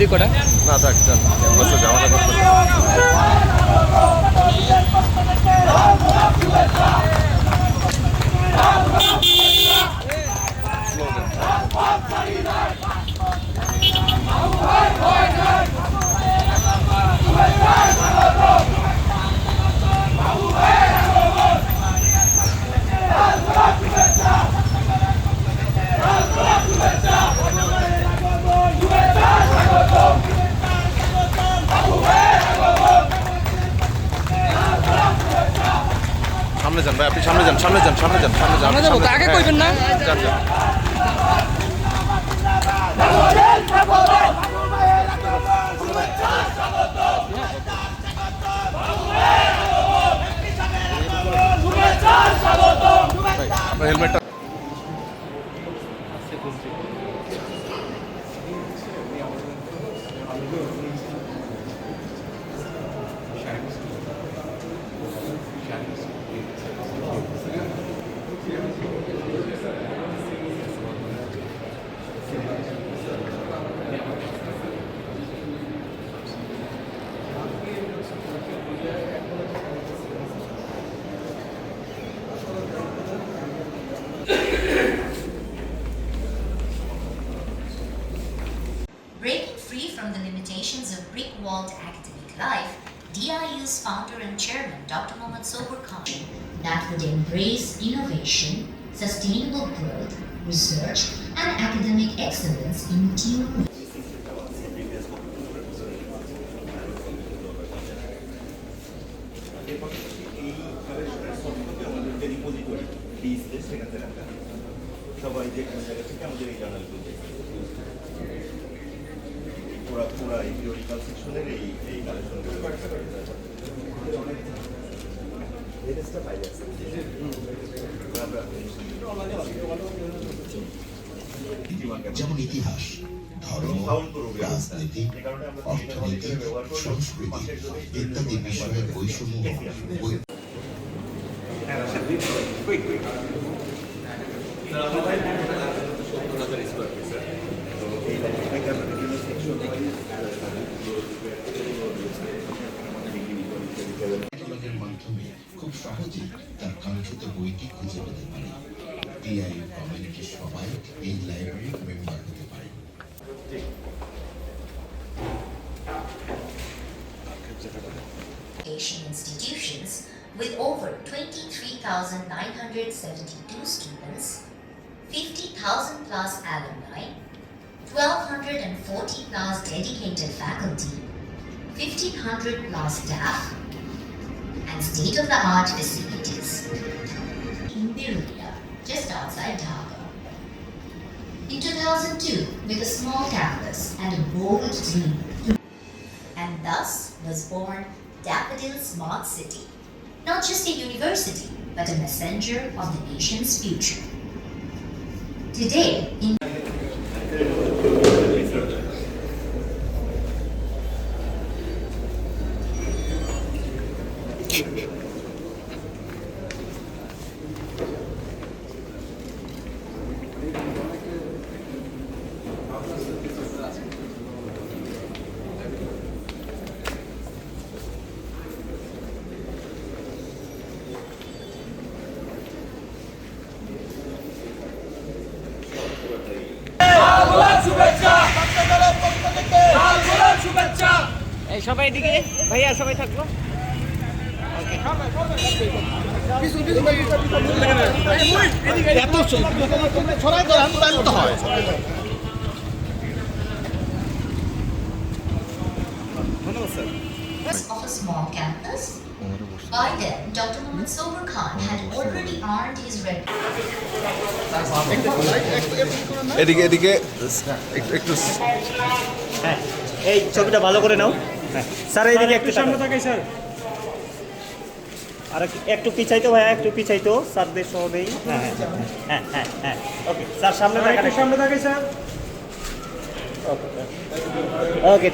Duty কটা? না থাকতেন ক্যাম্পাসে যাওয়া করতেন। সামনে যান ভাই, আপনি সামনে যান, সামনে যান, সামনে যান, সামনে যান, সামনে যাবো তো, আগে কইবেন না? যান যান। আপনার হেলমেটটা Breaking free from the limitations of brick-walled academic life, DIU's founder and chairman, Dr. Mohammad Sobur Khan, that would embrace innovation, sustainable growth, research, and academic excellence in tune with সবাই যে কোনো জায়গা থেকে আমাদের এই জার্নালগুলো পুরা এই থিওরিক্যাল সেকশনের এই কালেকশনগুলো যেমন ইতিহাস, ধর্ম, রাজনীতি, অর্থনীতি, সংস্কৃতি ইত্যাদি বিষয়ের বৈষম্য মাধ্যমে খুব সহজেই তার কাঙ্ক্ষিত বইটি খুঁজে পেতে পারে। ডিআইইউ কমিউনিটির সবাই এই লাইব্রেরির মেম্বার হতে পারে। Asian institutions with over 23,972 students, 50,000 plus alumni, 1,240 plus dedicated faculty, 1,500 plus staff, and state-of-the-art facilities. In Birulia, just outside Dhaka. In 2002, with a small campus and a bold dream, and thus was born Daffodil Smart City, not just a university, but a messenger of the nation's future. Today, in এই সবাই এদিকে, ভাইয়া সবাই থাকবো। of a small campus, by then, Dr. Mohammad Sobur Khan had already earned his এদিকে এদিকে একটু হ্যাঁ, এই ছবিটা ভালো করে নাও। হ্যাঁ স্যার, এইদিকে একটু সামনে থাকাই স্যার, আর একটু পিছাইতো ভাইয়া, একটু পিছাইতো স্যারদের সহ নেই। হ্যাঁ হ্যাঁ হ্যাঁ হ্যাঁ হ্যাঁ ওকে স্যার, সামনে থাকাই স্যার। ওকে ওকে।